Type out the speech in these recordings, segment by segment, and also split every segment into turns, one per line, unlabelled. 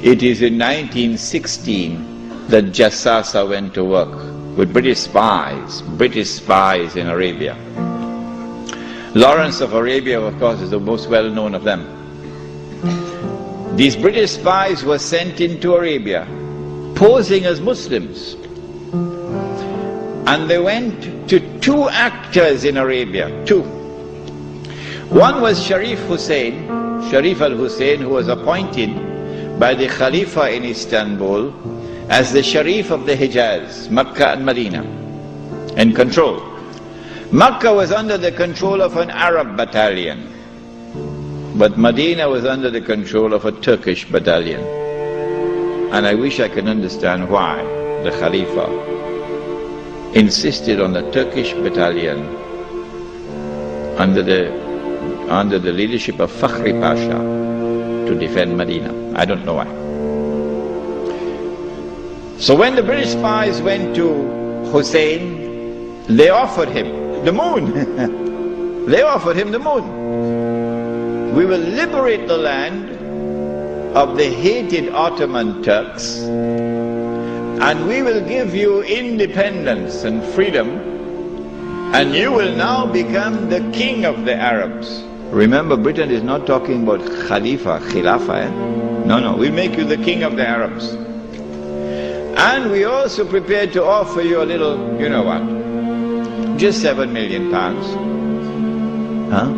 It is in 1916 that Jassasa went to work with British spies in Arabia. Lawrence of Arabia, of course, is the most well-known of them. These British spies were sent into Arabia, posing as Muslims. And they went to two actors in Arabia, two. One was Sharif al-Hussein, who was appointed by the Khalifa in Istanbul as the Sharif of the Hijaz, Makkah and Medina, in control. Makkah was under the control of an Arab battalion, but Medina was under the control of a Turkish battalion. And I wish I could understand why the Khalifa insisted on the Turkish battalion under the leadership of Fakhri Pasha to defend Medina. I don't know why. So when the British spies went to Hussein, they offered him the moon. They offered him the moon. We will liberate the land of the hated Ottoman Turks, and we will give you independence and freedom, and you will now become the king of the Arabs. Remember, Britain is not talking about Khilafah. No, we'll make you the king of the Arabs. And we also prepared to offer you a little, you know what, just £7 million. Huh?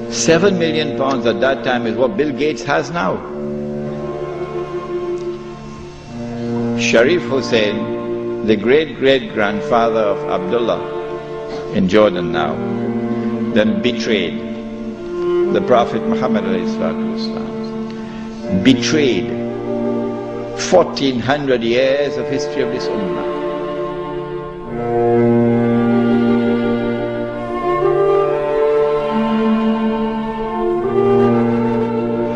£7 million at that time is what Bill Gates has now. Sharif Hussein, the great-great-grandfather of Abdullah in Jordan now, then betrayed the Prophet Muhammad ﷺ, betrayed 1400 years of history of this ummah.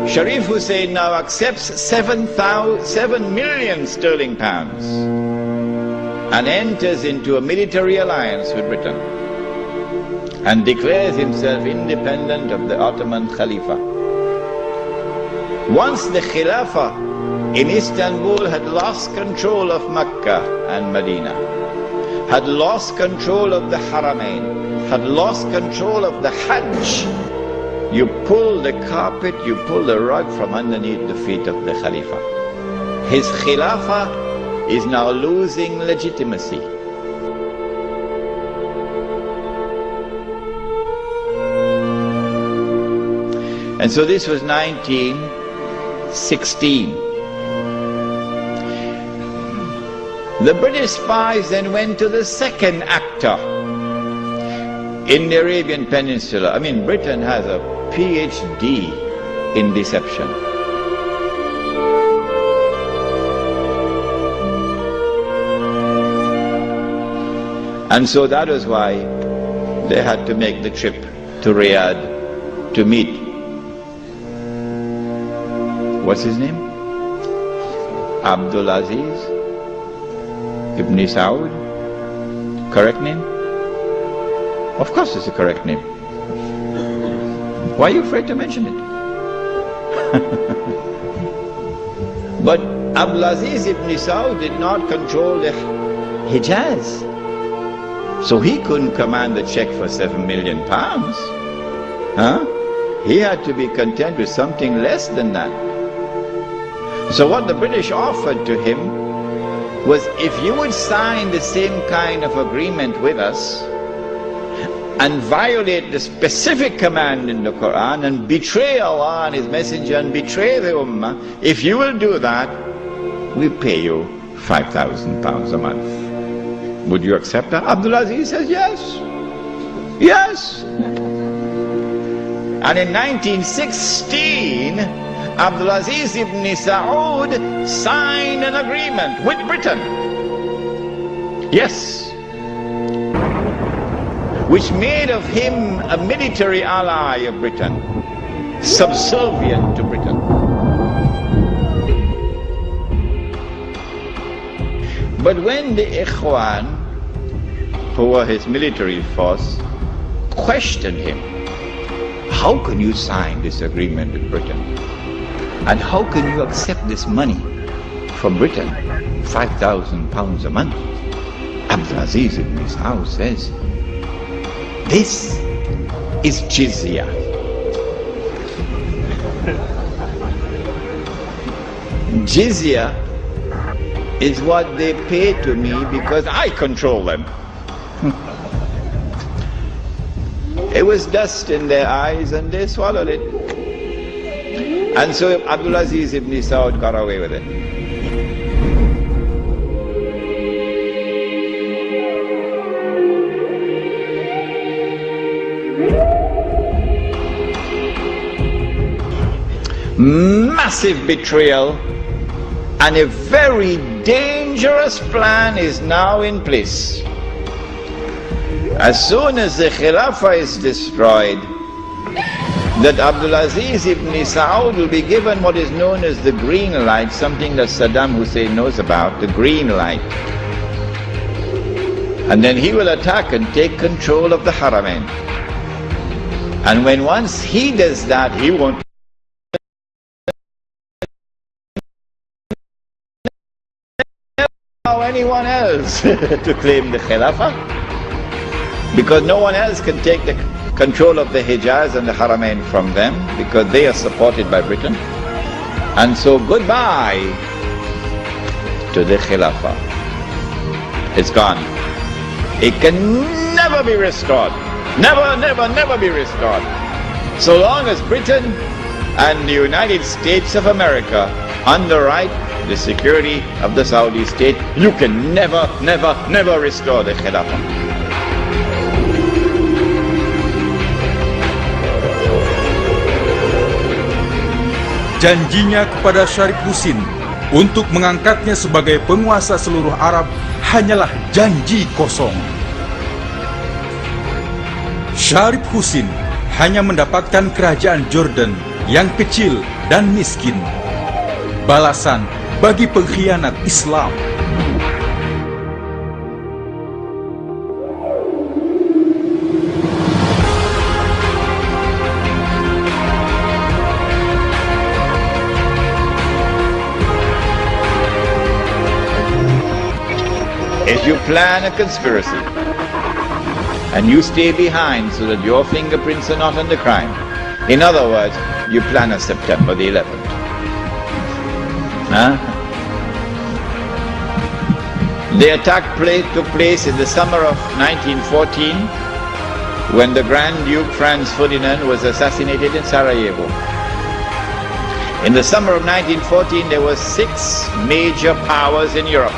Sharif Hussein now accepts 7 million sterling pounds and enters into a military alliance with Britain and declares himself independent of the Ottoman Khalifa. Once the Khilafah in Istanbul had lost control of Makkah and Medina, had lost control of the Haramain, had lost control of the Hajj, you pull the carpet, you pull the rug from underneath the feet of the Khalifa. His Khilafah is now losing legitimacy. And so this was 1916. The British spies then went to the second actor in the Arabian Peninsula. I mean, Britain has a PhD in deception. And so that was why they had to make the trip to Riyadh to meet, what's his name? Abdulaziz Ibn Saud. Correct name? Of course it's the correct name. Why are you afraid to mention it? But Abdulaziz Ibn Saud did not control the Hijaz. So he couldn't command the check for £7 million. Huh? He had to be content with something less than that. So what the British offered to him was, if you would sign the same kind of agreement with us and violate the specific command in the Quran and betray Allah and His Messenger and betray the Ummah, if you will do that, we pay you £5,000 a month. Would you accept that? Abdulaziz says yes. Yes. And in 1916, Abdulaziz ibn Saud signed an agreement with Britain. Yes. Which made of him a military ally of Britain, subservient to Britain. But when the Ikhwan, who were his military force, questioned him, how can you sign this agreement with Britain? And how can you accept this money from Britain? £5,000 a month. Abdulaziz ibn Saud says, this is jizya. Jizya is what they pay to me because I control them. It was dust in their eyes and they swallowed it. And so Abdulaziz ibn Saud got away with it. Massive betrayal, and a very dangerous plan is now in place. As soon as the Khilafah is destroyed, that Abdulaziz ibn Saud will be given what is known as the green light, something that Saddam Hussein knows about, the green light. And then he will attack and take control of the Haramain. And when once he does that, he won't allow anyone else to claim the Khilafah, because no one else can take the control of the Hijaz and the Haramain from them, because they are supported by Britain. And so goodbye to the Khilafah. It's gone. It can never be restored. Never, never, never be restored. So long as Britain and the United States of America underwrite the security of the Saudi state, you can never, never, never restore the Khilafah.
Janjinya kepada Syarif Husin untuk mengangkatnya sebagai penguasa seluruh Arab hanyalah janji kosong. Syarif Husin hanya mendapatkan kerajaan Jordan yang kecil dan miskin. Balasan bagi pengkhianat Islam.
If you plan a conspiracy and you stay behind so that your fingerprints are not on the crime, in other words, you plan a September the 11th. The attack took place in the summer of 1914 when the Grand Duke Franz Ferdinand was assassinated in Sarajevo. In the summer of 1914 there were 6 major powers in Europe.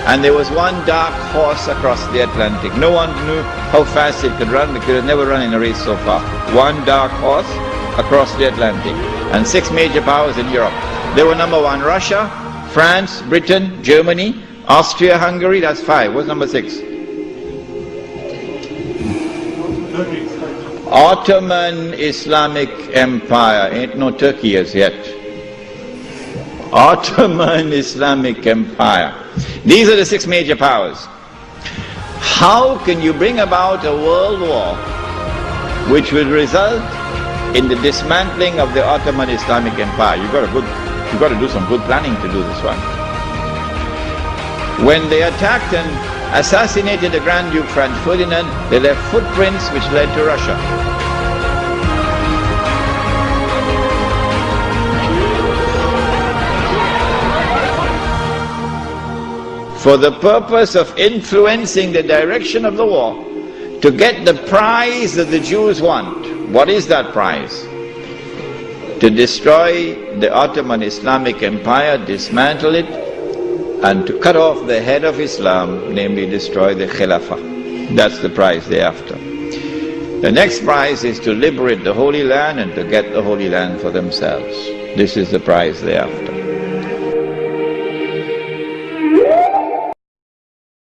And there was one dark horse across the Atlantic. No one knew how fast it could run because it had never run in a race so far. One dark horse across the Atlantic. And 6 major powers in Europe. They were number 1, Russia, France, Britain, Germany, Austria-Hungary, that's 5. What's number 6? Ottoman Islamic Empire. Ain't no Turkey as yet. Ottoman Islamic Empire. These are the 6 major powers. How can you bring about a world war which will result in the dismantling of the Ottoman Islamic Empire? You've got to do some good planning to do this one. When they attacked and assassinated the Grand Duke Franz Ferdinand, they left footprints which led to Russia. For the purpose of influencing the direction of the war, to get the prize that the Jews want. What is that prize? To destroy the Ottoman Islamic Empire, dismantle it, and to cut off the head of Islam, namely destroy the Khilafah. That's the prize they're after. The next prize is to liberate the Holy Land and to get the Holy Land for themselves. This is the prize they're after.